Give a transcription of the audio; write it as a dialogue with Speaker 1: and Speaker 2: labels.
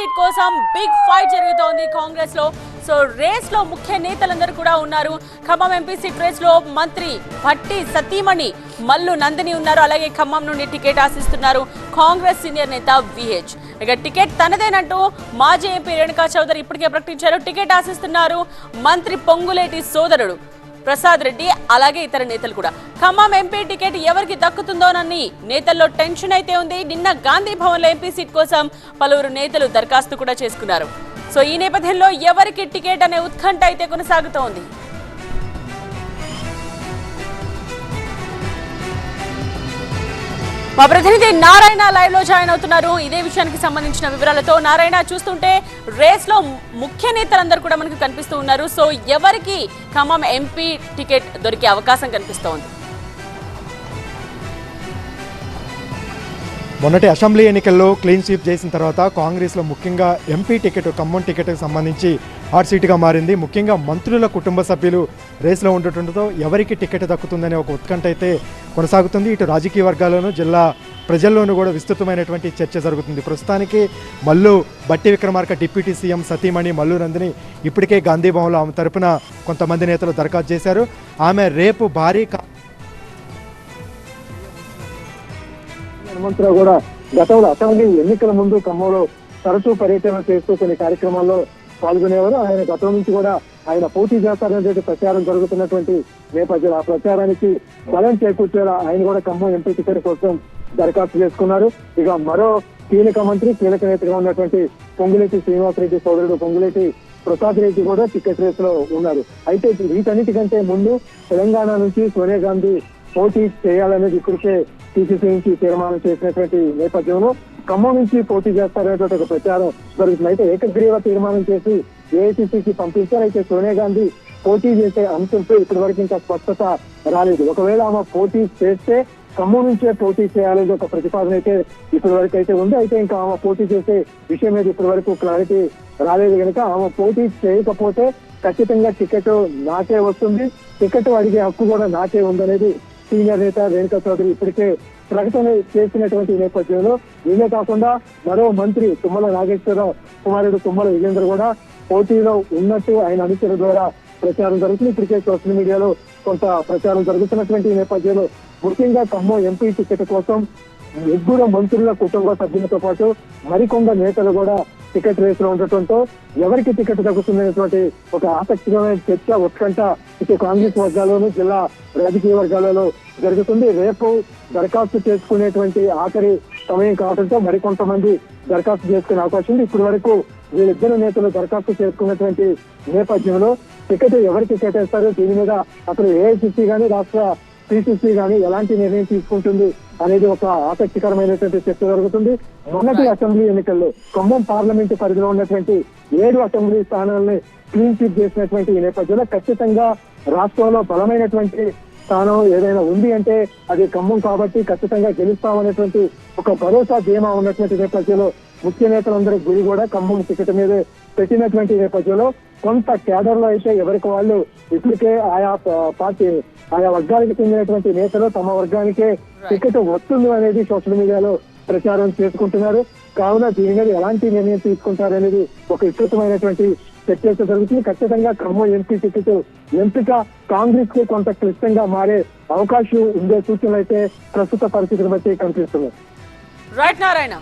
Speaker 1: Seat కోసం big fight జరుగుతోంది కాంగ్రెస్ లో. సో రేస్ లో ముఖ్య నేతలందరూ కూడా ఉన్నారు. ఖమ్మం ఎంపీ సీట్ రేస్ లో మంత్రి భట్టి సతీమణి మల్లు నందిని ఉన్నారు. అలాగే ఖమ్మం నుండి టికెట్ ఆశిస్తున్నారు కాంగ్రెస్ సీనియర్ నేత విహెచ్. ఇక టికెట్ తనదేనంటూ మాజీ ఎంపీ రేణుకా చౌదరి ఇప్పటికే ప్రకటించారు. టికెట్ ఆశిస్తున్నారు మంత్రి పొంగులేటి సోదరుడు ప్రసాద్ రెడ్డి, అలాగే ఇతర నేతలు కూడా. ఖమ్మం ఎంపీ టికెట్ ఎవరికి దక్కుతుందోనని నేతల్లో టెన్షన్ అయితే ఉంది. నిన్న గాంధీ భవన్లో ఎంపీ సీట్ కోసం పలువురు నేతలు దరఖాస్తు కూడా చేసుకున్నారు. సో ఈ నేపథ్యంలో ఎవరికి టికెట్ అనే ఉత్కంఠ అయితే కొనసాగుతోంది. మా ప్రతినిధి నారాయణ లైవ్ లో జాయిన్ అవుతున్నారు ఇదే విషయానికి సంబంధించిన వివరాలతో. నారాయణ, చూస్తుంటే రేస్ లో ముఖ్య నేతలందరూ కూడా మనకు కనిపిస్తూ ఉన్నారు. సో ఎవరికి ఖమ్మం ఎంపీ టికెట్ దొరికే అవకాశం కనిపిస్తోంది?
Speaker 2: మొన్నటి అసెంబ్లీ ఎన్నికల్లో క్లీన్ స్వీప్ చేసిన తర్వాత కాంగ్రెస్లో ముఖ్యంగా ఎంపీ టికెట్, ఖమ్మం టికెట్కి సంబంధించి హాట్ సీట్గా మారింది. ముఖ్యంగా మంత్రుల కుటుంబ సభ్యులు రేస్లో ఉండటంతో ఎవరికి టికెట్ దక్కుతుందనే ఒక ఉత్కంఠ అయితే కొనసాగుతుంది. ఇటు రాజకీయ వర్గాల్లోనూ జిల్లా ప్రజల్లోనూ కూడా విస్తృతమైనటువంటి చర్చ జరుగుతుంది. ప్రస్తుతానికి మల్లు భట్టి విక్రమార్క డిప్యూటీ సీఎం సతీమణి మల్లు నందిని ఇప్పటికే గాంధీ భవన్లో ఆమె తరపున కొంతమంది నేతలు దరఖాస్తు చేశారు. ఆమె రేపు భారీ
Speaker 3: హనుమంతరావు కూడా గతంలో అసెంబ్లీ ఎన్నికల ముందు ఖమ్మంలో తరచూ పర్యటన చేస్తూ కొన్ని కార్యక్రమాల్లో పాల్గొనేవారు. ఆయన గతం నుంచి కూడా ఆయన పోటీ చేస్తారనేటువంటి ప్రచారం జరుగుతున్నటువంటి నేపథ్యంలో ఆ ప్రచారానికి బలం చేకూర్చేలా ఆయన కూడా ఖమ్మం ఎంపీ టికెట్ కోసం దరఖాస్తు చేసుకున్నారు. ఇక మరో కీలక మంత్రి, కీలక నేతగా ఉన్నటువంటి పొంగులేటి శ్రీనివాసరెడ్డి సోదరుడు పొంగులేటి ప్రసాద్ రెడ్డి కూడా టికెట్ రేస్ లో ఉన్నారు. అయితే వీటన్నిటికంటే ముందు తెలంగాణ నుంచి సోనియా గాంధీ పోటీ చేయాలనేది ఇప్పటికే టీసీసీ నుంచి తీర్మానం చేసినటువంటి నేపథ్యంలో ఖమ్మం నుంచి పోటీ చేస్తారనేటువంటి ఒక ప్రచారం జరుగుతుంది. అయితే ఏకగ్రీవ తీర్మానం చేసి ఏఐసీసీకి పంపించారు. అయితే సోనియా గాంధీ పోటీ చేసే అంశంపై ఇప్పటి వరకు ఇంకా స్పష్టత రాలేదు. ఒకవేళ ఆమె పోటీ చేస్తే ఖమ్మం నుంచే పోటీ చేయాలనేది ఒక ప్రతిపాదన అయితే ఇప్పటి వరకు అయితే ఉంది. అయితే ఇంకా ఆమె పోటీ చేసే విషయం మీద ఇప్పటి వరకు క్లారిటీ రాలేదు కనుక ఆమె పోటీ చేయకపోతే ఖచ్చితంగా టికెట్ నాకే వస్తుంది, టికెట్ అడిగే హక్కు కూడా నాకే ఉందనేది సీనియర్ నేత రేణుకా చౌదరి ఇప్పటికే ప్రకటన చేసినటువంటి నేపథ్యంలో వీళ్ళే కాకుండా మరో మంత్రి తుమ్మల నాగేశ్వరరావు కుమారుడు తుమ్మల విజేంద్ర కూడా పోటీలో ఉన్నట్టు ఆయన అనుచరుల ద్వారా ప్రచారం జరుగుతుంది. ఇప్పటికే సోషల్ మీడియాలో కొంత ప్రచారం జరుగుతున్నటువంటి నేపథ్యంలో ముఖ్యంగా ఖమ్మం ఎంపీ టికెట్ కోసం ముగ్గురు మంత్రుల కుటుంబ సభ్యులతో పాటు మరికొంత నేతలు కూడా టికెట్ రేస్ లో ఉండటంతో ఎవరికి టికెట్ దక్కుతుందనేటువంటి ఒక ఆసక్తికరమైన చర్చ, ఉత్కంఠ ఇటు కాంగ్రెస్ వర్గాల్లోనూ జిల్లా రాజకీయ వర్గాలలో జరుగుతుంది. రేపు దరఖాస్తు చేసుకునేటువంటి ఆఖరి సమయం కావడంతో మరికొంతమంది దరఖాస్తు చేసుకునే అవకాశం ఉంది. ఇప్పటి వరకు వీళ్ళిద్దరు నేతలు దరఖాస్తు చేసుకున్నటువంటి నేపథ్యంలో టికెట్ ఎవరికి కేటాయిస్తారు, దీని మీద అసలు ఏఐసీసీ కానీ రాష్ట్ర పిసిసి కానీ ఎలాంటి నిర్ణయం తీసుకుంటుంది అనేది ఒక ఆసక్తికరమైనటువంటి చర్చ జరుగుతుంది. మొన్నటి అసెంబ్లీ ఎన్నికల్లో ఖమ్మం పార్లమెంటు పరిధిలో ఉన్నటువంటి 7 అసెంబ్లీ స్థానాలని క్లీన్ స్వీప్ చేసినటువంటి ఈ నేపథ్యంలో ఖచ్చితంగా రాష్ట్రంలో బలమైనటువంటి స్థానం ఏదైనా ఉంది అంటే అది ఖమ్మం కాబట్టి ఖచ్చితంగా గెలుస్తామనేటువంటి ఒక భరోసా ధీమా ఉన్నటువంటి నేపథ్యంలో ముఖ్య నేతలందరూ గురి కూడా ఖమ్మం టికెట్ మీద పెట్టినటువంటి నేపథ్యంలో కొంత కేడర్ లో అయితే ఎవరికి వాళ్ళు ఇప్పటికే ఆయా పార్టీ ఆయా వర్గానికి చెందినటువంటి నేతలు తమ వర్గానికే టికెట్ వస్తుంది అనేది సోషల్ మీడియాలో ప్రచారం చేసుకుంటున్నారు. కావున దీని మీద ఎలాంటి నిర్ణయం తీసుకుంటారనేది ఒక విస్తృతమైనటువంటి చర్చ జరుగుతుంది. ఖచ్చితంగా ఖమ్మం ఎంపీ టికెట్ ఎంపిక కాంగ్రెస్ కి కొంత క్లిష్టంగా మారే అవకాశం ఉండే సూచనలు అయితే ప్రస్తుత పరిస్థితిని బట్టి కనిపిస్తున్నాయి.
Speaker 1: రైట్ నారాయణ.